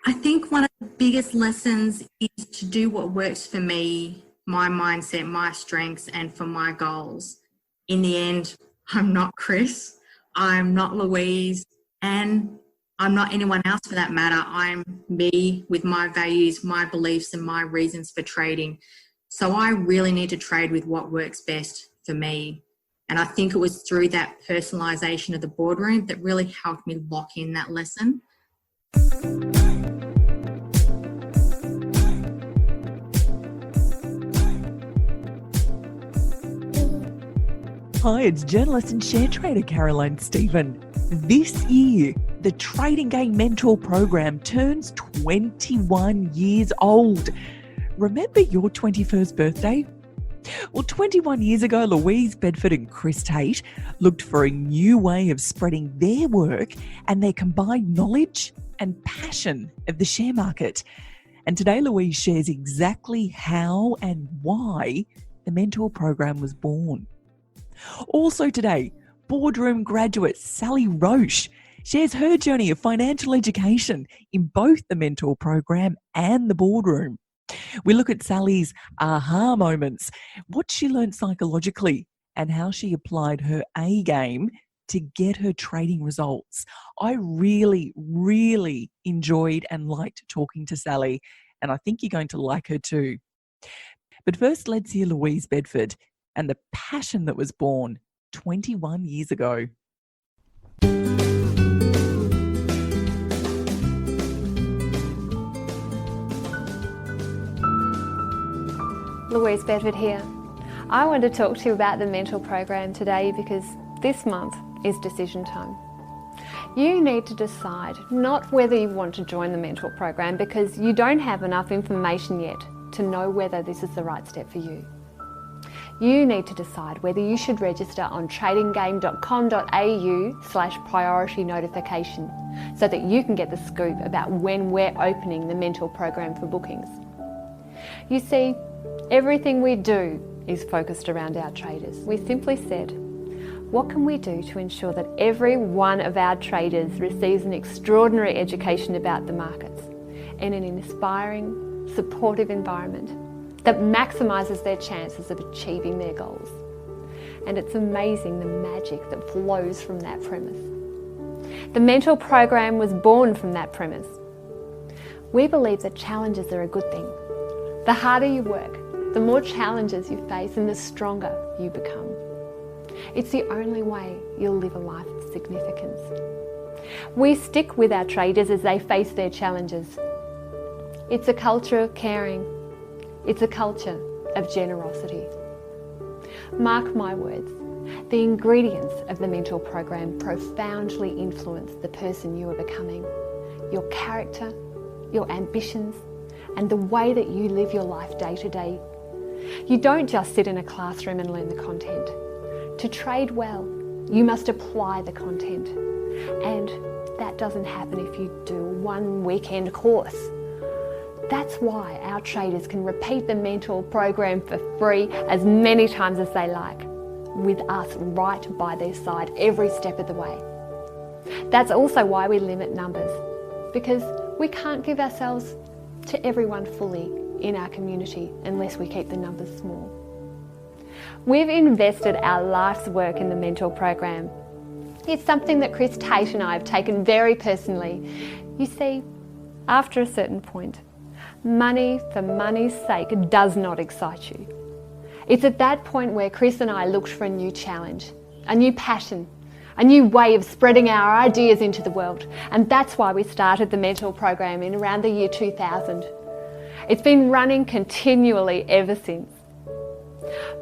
I think one of the biggest lessons is to do what works for me, my mindset, my strengths, and for my goals. In the end, I'm not Chris, I'm not Louise, and I'm not anyone else for that matter. I'm me with my values, my beliefs, and my reasons for trading. So I really need to trade with what works best for me. And I think it was through that personalisation of the boardroom that really helped me lock in that lesson. Hi, it's journalist and share trader Caroline Stephen. This year, the Trading Game Mentor Program turns 21 years old. Remember your 21st birthday? Well, 21 years ago, Louise Bedford and Chris Tate looked for a new way of spreading their work and their combined knowledge and passion of the share market. And today, Louise shares exactly how and why the Mentor Program was born. Also today, Boardroom graduate Sally Roche shares her journey of financial education in both the Mentor Program and the Boardroom. We look at Sally's aha moments, what she learned psychologically, and how she applied her A game to get her trading results. I really, really enjoyed and liked talking to Sally, and I think you're going to like her too. But first, let's hear Louise Bedford and the passion that was born 21 years ago. Louise Bedford here. I want to talk to you about the Mentor Program today because this month is decision time. You need to decide not whether you want to join the Mentor Program because you don't have enough information yet to know whether this is the right step for you. You need to decide whether you should register on tradinggame.com.au/priority notification so that you can get the scoop about when we're opening the Mentor Program for bookings. You see, everything we do is focused around our traders. We simply said, what can we do to ensure that every one of our traders receives an extraordinary education about the markets in an inspiring, supportive environment that maximises their chances of achieving their goals? And it's amazing the magic that flows from that premise. The Mentor Program was born from that premise. We believe that challenges are a good thing. The harder you work, the more challenges you face and the stronger you become. It's the only way you'll live a life of significance. We stick with our traders as they face their challenges. It's a culture of caring. It's a culture of generosity. Mark my words, the ingredients of the Mentor Program profoundly influence the person you are becoming, your character, your ambitions, and the way that you live your life day to day. You don't just sit in a classroom and learn the content. To trade well, you must apply the content. And that doesn't happen if you do one weekend course. That's why our traders can repeat the Mentor Program for free as many times as they like, with us right by their side every step of the way. That's also why we limit numbers, because we can't give ourselves to everyone fully in our community unless we keep the numbers small. We've invested our life's work in the Mentor Program. It's something that Chris Tate and I have taken very personally. You see, after a certain point, money for money's sake does not excite you. It's at that point where Chris and I looked for a new challenge, a new passion, a new way of spreading our ideas into the world. And that's why we started the Mentor Program in around the year 2000. It's been running continually ever since.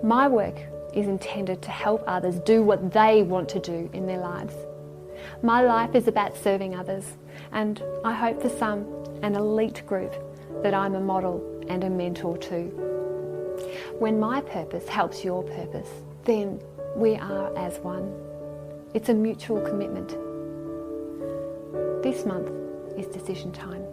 My work is intended to help others do what they want to do in their lives. My life is about serving others, and I hope for some, an elite group, that I'm a model and a mentor to. When my purpose helps your purpose, then we are as one. It's a mutual commitment. This month is decision time.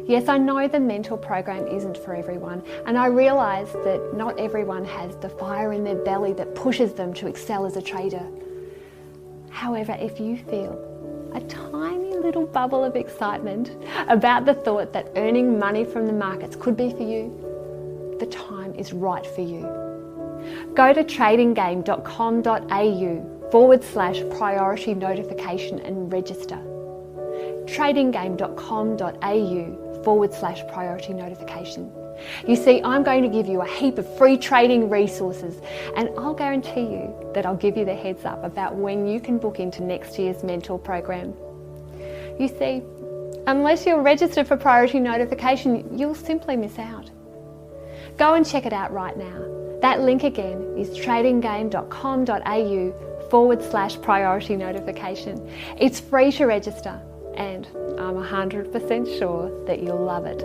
Yes, I know the Mentor Program isn't for everyone, and I realise that not everyone has the fire in their belly that pushes them to excel as a trader. However, if you feel a tiny little little bubble of excitement about the thought that earning money from the markets could be for you, the time is right for you. Go to tradinggame.com.au/priority notification and register. tradinggame.com.au/priority notification. You see, I'm going to give you a heap of free trading resources, and I'll guarantee you that I'll give you the heads up about when you can book into next year's mentor program. You see, unless you're registered for priority notification, you'll simply miss out. Go and check it out right now. That link again is tradinggame.com.au/priority notification. It's free to register, and I'm 100% sure that you'll love it.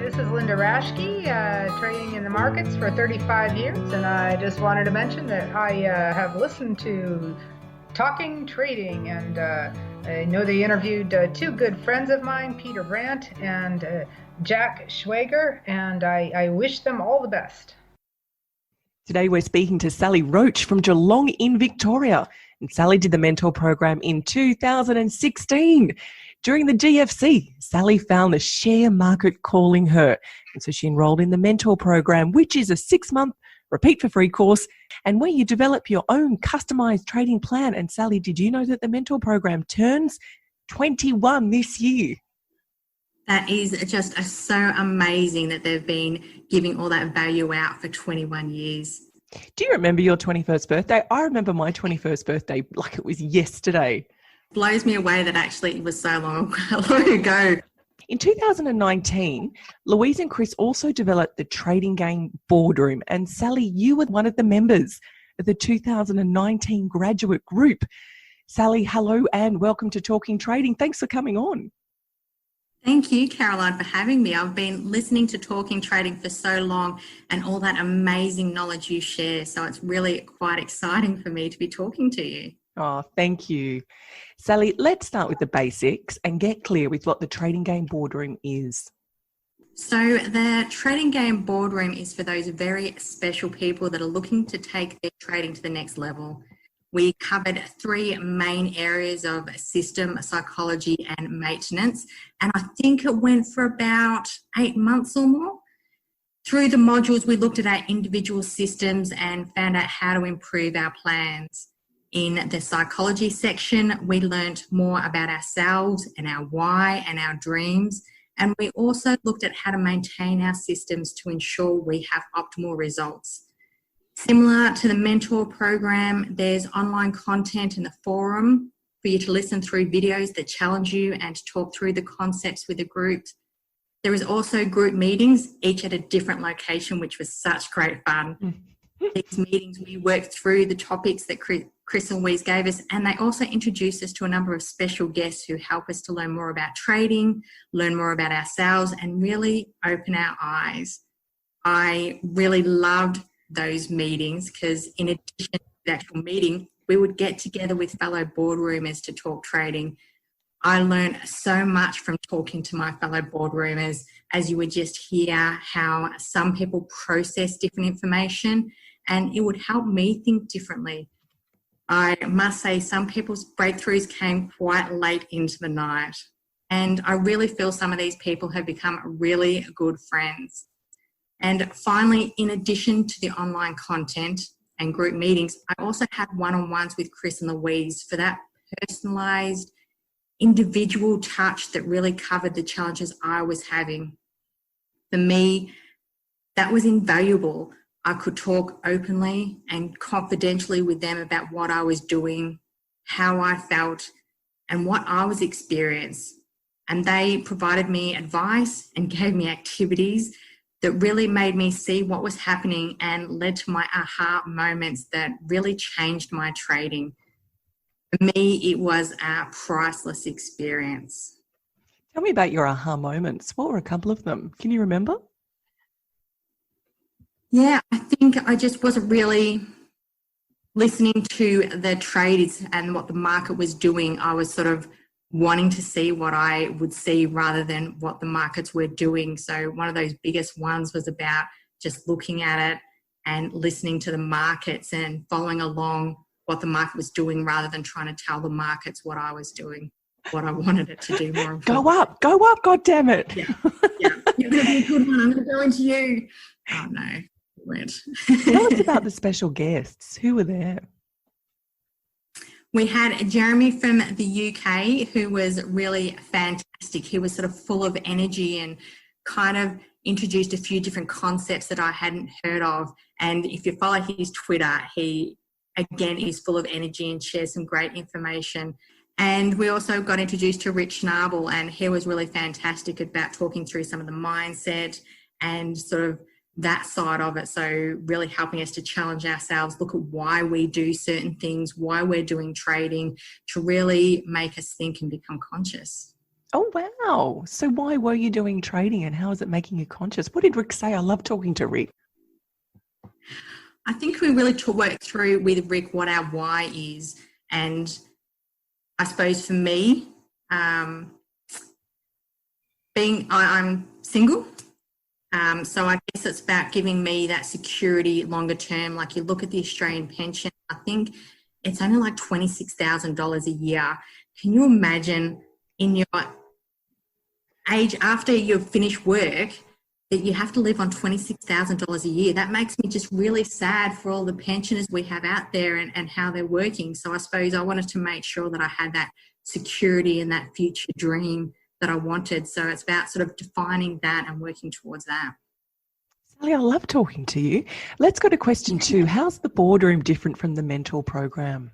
This is Linda Raschke, trading in the markets for 35 years, and I just wanted to mention that I have listened to Talking Trading, and I know they interviewed two good friends of mine, Peter Brandt and Jack Schwager, and I wish them all the best. Today we're speaking to Sally Roche from Geelong in Victoria, and Sally did the mentor program in 2016. During the GFC, Sally found the share market calling her, and so she enrolled in the mentor program, which is a 6-month repeat for free course and where you develop your own customized trading plan. And Sally, did you know that the mentor program turns 21 this year? That is just so amazing that they've been giving all that value out for 21 years. Do you remember your 21st birthday? I remember my 21st birthday like it was yesterday. Blows me away that actually it was so long ago. In 2019, Louise and Chris also developed the trading game Boardroom, and Sally, you were one of the members of the 2019 graduate group. Sally, hello and welcome to Talking Trading. Thanks for coming on. Thank you, Caroline, for having me. I've been listening to Talking Trading for so long and all that amazing knowledge you share, so it's really quite exciting for me to be talking to you. Oh, thank you. Sally, let's start with the basics and get clear with what the Trading Game Boardroom is. So the Trading Game Boardroom is for those very special people that are looking to take their trading to the next level. We covered 3 main areas of system, psychology and maintenance, and I think it went for about 8 months or more. Through the modules, we looked at our individual systems and found out how to improve our plans. In the psychology section, we learnt more about ourselves and our why and our dreams. And we also looked at how to maintain our systems to ensure we have optimal results. Similar to the mentor program, there's online content in the forum for you to listen through videos that challenge you and to talk through the concepts with a group. There is also group meetings, each at a different location, which was such great fun. These meetings, we worked through the topics that Chris and Louise gave us, and they also introduced us to a number of special guests who help us to learn more about trading, learn more about ourselves, and really open our eyes. I really loved those meetings because in addition to the actual meeting, we would get together with fellow boardroomers to talk trading. I learned so much from talking to my fellow boardroomers, as you would just hear how some people process different information, and it would help me think differently. I must say some people's breakthroughs came quite late into the night, and I really feel some of these people have become really good friends. And finally, in addition to the online content and group meetings, I also had one-on-ones with Chris and Louise for that personalised, individual touch that really covered the challenges I was having. For me, that was invaluable. I could talk openly and confidentially with them about what I was doing, how I felt, and what I was experiencing. And they provided me advice and gave me activities that really made me see what was happening and led to my aha moments that really changed my trading. For me, it was a priceless experience. Tell me about your aha moments. What were a couple of them? Can you remember? Yeah, I think I just wasn't really listening to the trades and what the market was doing. I was sort of wanting to see what I would see rather than what the markets were doing. So one of those biggest ones was about just looking at it and listening to the markets and following along what the market was doing rather than trying to tell the markets what I was doing, what I wanted it to do more. Go up, God damn it. Yeah. You're going to be a good one. I'm going to go into you. Oh, no. It went. Tell us about the special guests. Who were there? We had Jeremy from the UK, who was really fantastic. He was sort of full of energy and kind of introduced a few different concepts that I hadn't heard of. And if you follow his Twitter, he, again, is full of energy and shares some great information. And we also got introduced to Rich Schnabel, and he was really fantastic about talking through some of the mindset and sort of that side of it. So really helping us to challenge ourselves, look at why we do certain things, why we're doing trading, to really make us think and become conscious. Oh, wow. So why were you doing trading and how is it making you conscious? What did Rick say? I love talking to Rick. I think we really worked through with Rick what our why is. And I suppose for me, I'm single. So I guess it's about giving me that security longer term. Like you look at the Australian pension, I think it's only like $26,000 a year. Can you imagine in your age after you've finished work that you have to live on $26,000 a year? That makes me just really sad for all the pensioners we have out there and how they're working. So I suppose I wanted to make sure that I had that security and that future dream that I wanted. So it's about sort of defining that and working towards that. Sally, I love talking to you. Let's go to question 2. How's the Boardroom different from the mentor program?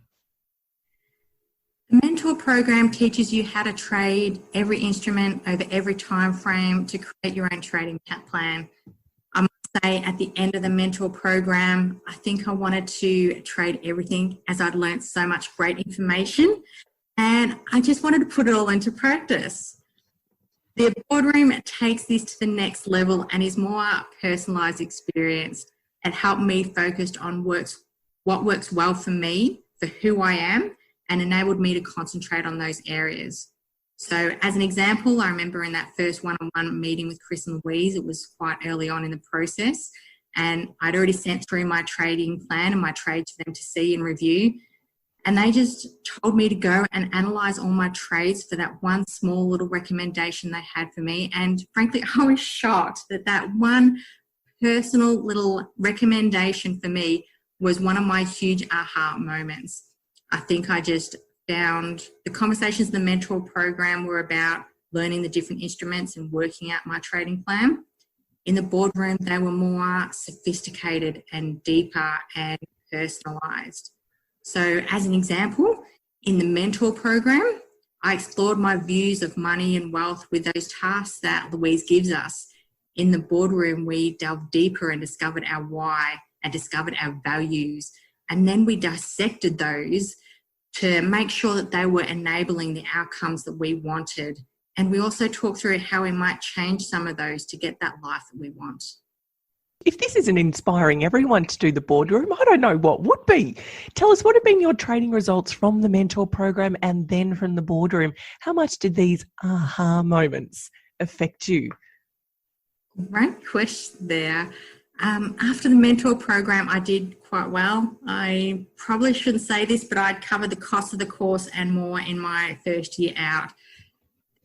The mentor program teaches you how to trade every instrument over every time frame to create your own trading plan. I must say at the end of the mentor program, I think I wanted to trade everything as I'd learned so much great information and I just wanted to put it all into practice. The Boardroom takes this to the next level and is more personalised experience. It helped me focus on what works well for me, for who I am, and enabled me to concentrate on those areas. So as an example, I remember in that first one-on-one meeting with Chris and Louise, it was quite early on in the process, and I'd already sent through my trading plan and my trades for them to see and review. And they just told me to go and analyse all my trades for that one small little recommendation they had for me. And frankly, I was shocked that that one personal little recommendation for me was one of my huge aha moments. I think I just found the conversations in the mentor program were about learning the different instruments and working out my trading plan. In the Boardroom, they were more sophisticated and deeper and personalised. So as an example, in the mentor program, I explored my views of money and wealth with those tasks that Louise gives us. In the Boardroom, we delved deeper and discovered our why and discovered our values. And then we dissected those to make sure that they were enabling the outcomes that we wanted. And we also talked through how we might change some of those to get that life that we want. If this isn't inspiring everyone to do the Boardroom, I don't know what would be. Tell us, what have been your trading results from the mentor program and then from the Boardroom? How much did these aha moments affect you? Great question there. After the mentor program, I did quite well. I probably shouldn't say this, but I'd covered the cost of the course and more in my first year out.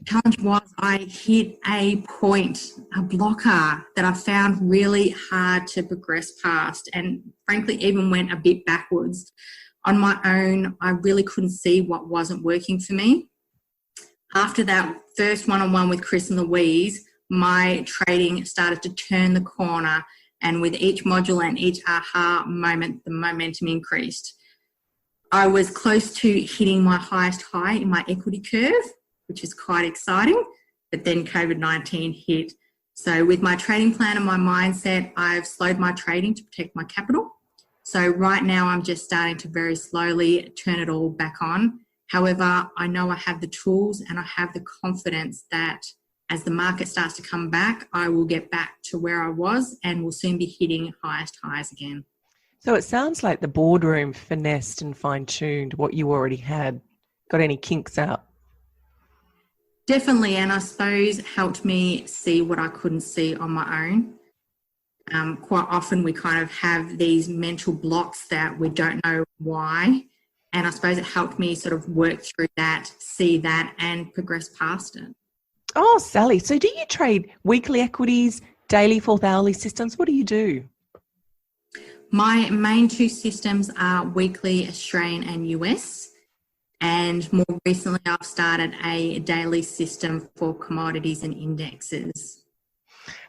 Challenge was I hit a point, a blocker that I found really hard to progress past, and frankly even went a bit backwards. On my own, I really couldn't see what wasn't working for me. After that first one-on-one with Chris and Louise, my trading started to turn the corner, and with each module and each aha moment, the momentum increased. I was close to hitting my highest high in my equity curve, which is quite exciting, but then COVID-19 hit. So with my trading plan and my mindset, I've slowed my trading to protect my capital. So right now I'm just starting to very slowly turn it all back on. However, I know I have the tools and I have the confidence that as the market starts to come back, I will get back to where I was and will soon be hitting highest highs again. So it sounds like the Boardroom finessed and fine-tuned what you already had. Got any kinks out? Definitely, and I suppose helped me see what I couldn't see on my own. Quite often we kind of have these mental blocks that we don't know why. And I suppose it helped me sort of work through that, see that, and progress past it. Oh, Sally, so do you trade weekly equities, daily, fourth hourly systems? What do you do? My main two systems are weekly Australian and US. And more recently, I've started a daily system for commodities and indexes.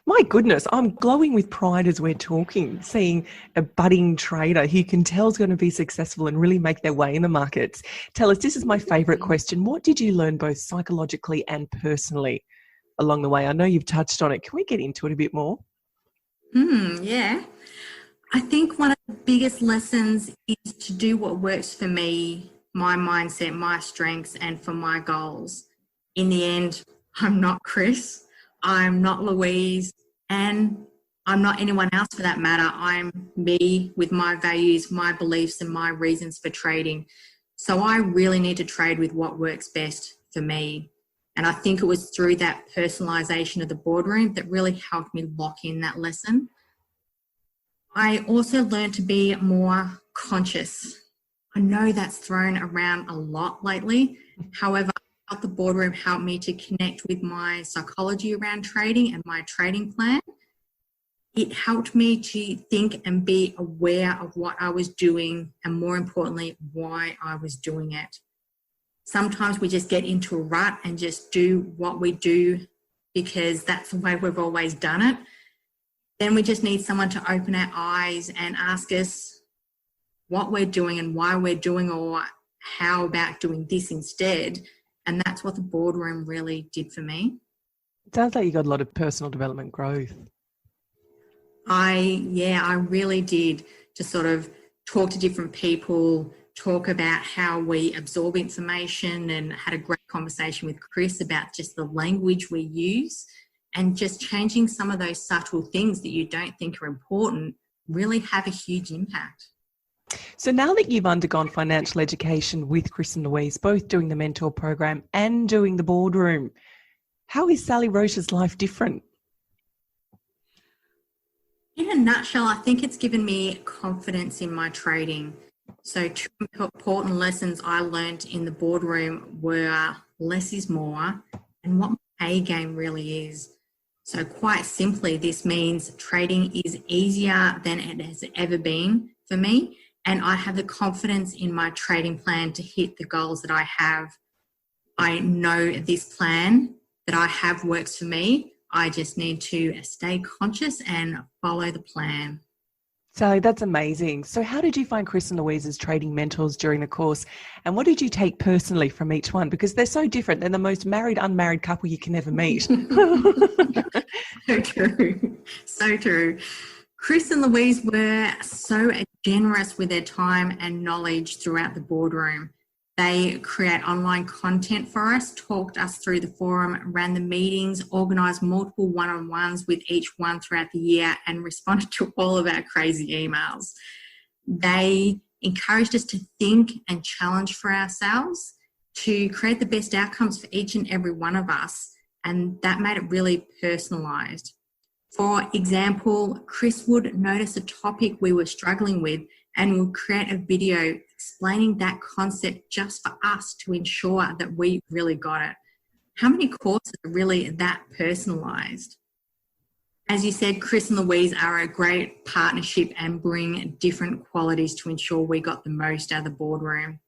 My goodness, I'm glowing with pride as we're talking, seeing a budding trader who you can tell is going to be successful and really make their way in the markets. Tell us, this is my favourite question. What did you learn both psychologically and personally along the way? I know you've touched on it. Can we get into it a bit more? Yeah. I think one of the biggest lessons is to do what works for me, my mindset, my strengths, and for my goals. In the end, I'm not Chris, I'm not Louise, and I'm not anyone else for that matter. I'm me with my values, my beliefs, and my reasons for trading. So I really need to trade with what works best for me. And I think it was through that personalisation of the boardroom that really helped me lock in that lesson. I also learned to be more conscious. I know that's thrown around a lot lately. However, the boardroom helped me to connect with my psychology around trading and my trading plan. It helped me to think and be aware of what I was doing and, more importantly, why I was doing it. Sometimes we just get into a rut and just do what we do because that's the way we've always done it. Then we just need someone to open our eyes and ask us what we're doing and why we're doing, or how about doing this instead. And that's what the boardroom really did for me. It sounds like you got a lot of personal development growth. I really did, to sort of talk to different people, talk about how we absorb information, and had a great conversation with Chris about just the language we use, and just changing some of those subtle things that you don't think are important really have a huge impact. So now that you've undergone financial education with Chris and Louise, both doing the mentor program and doing the boardroom, how is Sally Roche's life different? In a nutshell, I think it's given me confidence in my trading. So two important lessons I learned in the boardroom were less is more and what my A game really is. So quite simply, this means trading is easier than it has ever been for me. And I have the confidence in my trading plan to hit the goals that I have. I know this plan that I have works for me. I just need to stay conscious and follow the plan. Sally, that's amazing. So how did you find Chris and Louise as trading mentors during the course? And what did you take personally from each one? Because they're so different. They're the most married, unmarried couple you can ever meet. So true. So true. Chris and Louise were so generous with their time and knowledge throughout the boardroom. They create online content for us, talked us through the forum, ran the meetings, organised multiple one-on-ones with each one throughout the year, and responded to all of our crazy emails. They encouraged us to think and challenge for ourselves to create the best outcomes for each and every one of us, and that made it really personalised. For example, Chris would notice a topic we were struggling with and would create a video explaining that concept just for us to ensure that we really got it. How many courses are really that personalised? As you said, Chris and Louise are a great partnership and bring different qualities to ensure we got the most out of the boardroom.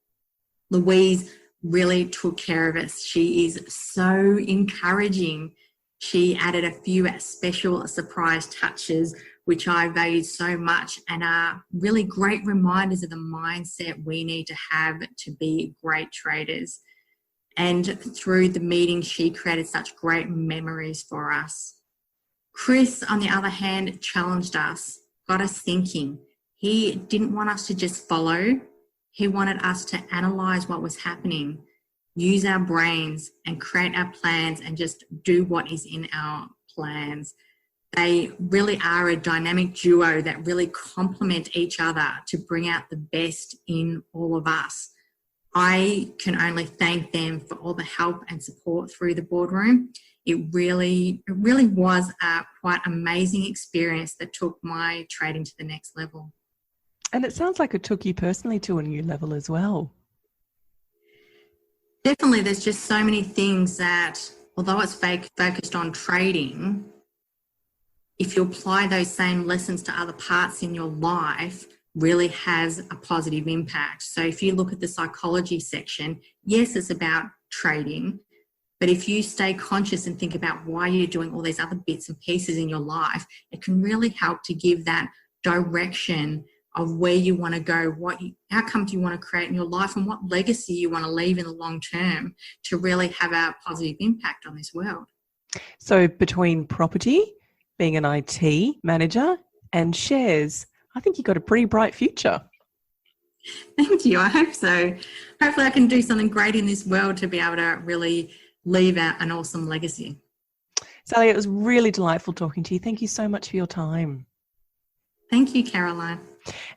Louise really took care of us. She is so encouraging. She added a few special surprise touches, which I valued so much, and are really great reminders of the mindset we need to have to be great traders. And through the meeting, she created such great memories for us. Chris, on the other hand, challenged us, got us thinking. He didn't want us to just follow. He wanted us to analyse what was happening, use our brains and create our plans and just do what is in our plans. They really are a dynamic duo that really complement each other to bring out the best in all of us. I can only thank them for all the help and support through the boardroom. It really was a quite amazing experience that took my trading to the next level. And it sounds like it took you personally to a new level as well. Definitely, there's just so many things that, although it's focused on trading, if you apply those same lessons to other parts in your life, really has a positive impact. So if you look at the psychology section, yes, it's about trading, but if you stay conscious and think about why you're doing all these other bits and pieces in your life, it can really help to give that direction of where you want to go, what outcomes you want to create in your life, and what legacy you want to leave in the long term to really have a positive impact on this world. So between property, being an IT manager, and shares, I think you've got a pretty bright future. Thank you. I hope so. Hopefully I can do something great in this world to be able to really leave out an awesome legacy. Sally, it was really delightful talking to you. Thank you so much for your time. Thank you, Caroline.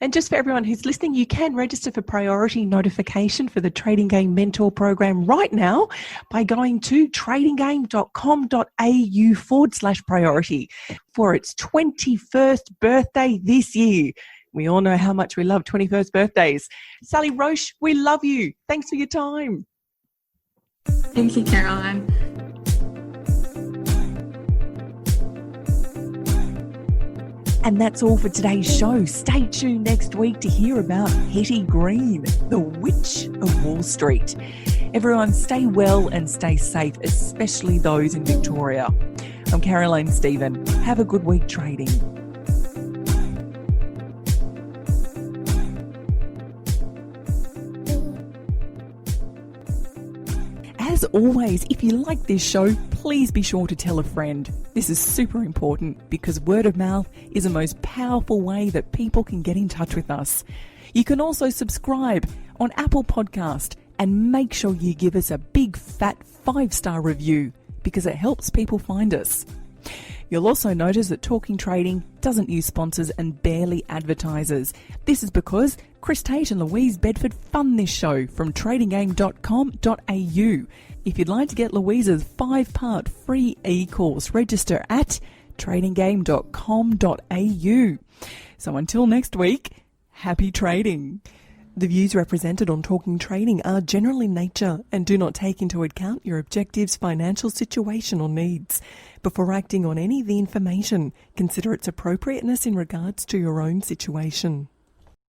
And just for everyone who's listening, you can register for priority notification for the Trading Game Mentor Program right now by going to tradinggame.com.au/priority for its 21st birthday this year. We all know how much we love 21st birthdays. Sally Roche, we love you. Thanks for your time. Thank you, Caroline. And that's all for today's show. Stay tuned next week to hear about Hetty Green, the Witch of Wall Street. Everyone stay well and stay safe, especially those in Victoria. I'm Caroline Stephen. Have a good week trading. As always, if you like this show, please be sure to tell a friend. This is super important because word of mouth is the most powerful way that people can get in touch with us. You can also subscribe on Apple Podcast and make sure you give us a big fat 5-star review because it helps people find us. You'll also notice that Talking Trading doesn't use sponsors and barely advertisers. This is because Chris Tate and Louise Bedford fund this show from tradinggame.com.au. If you'd like to get Louise's 5-part free e-course, register at tradinggame.com.au. So until next week, happy trading. The views represented on Talking Trading are general in nature and do not take into account your objectives, financial situation or needs. Before acting on any of the information, consider its appropriateness in regards to your own situation.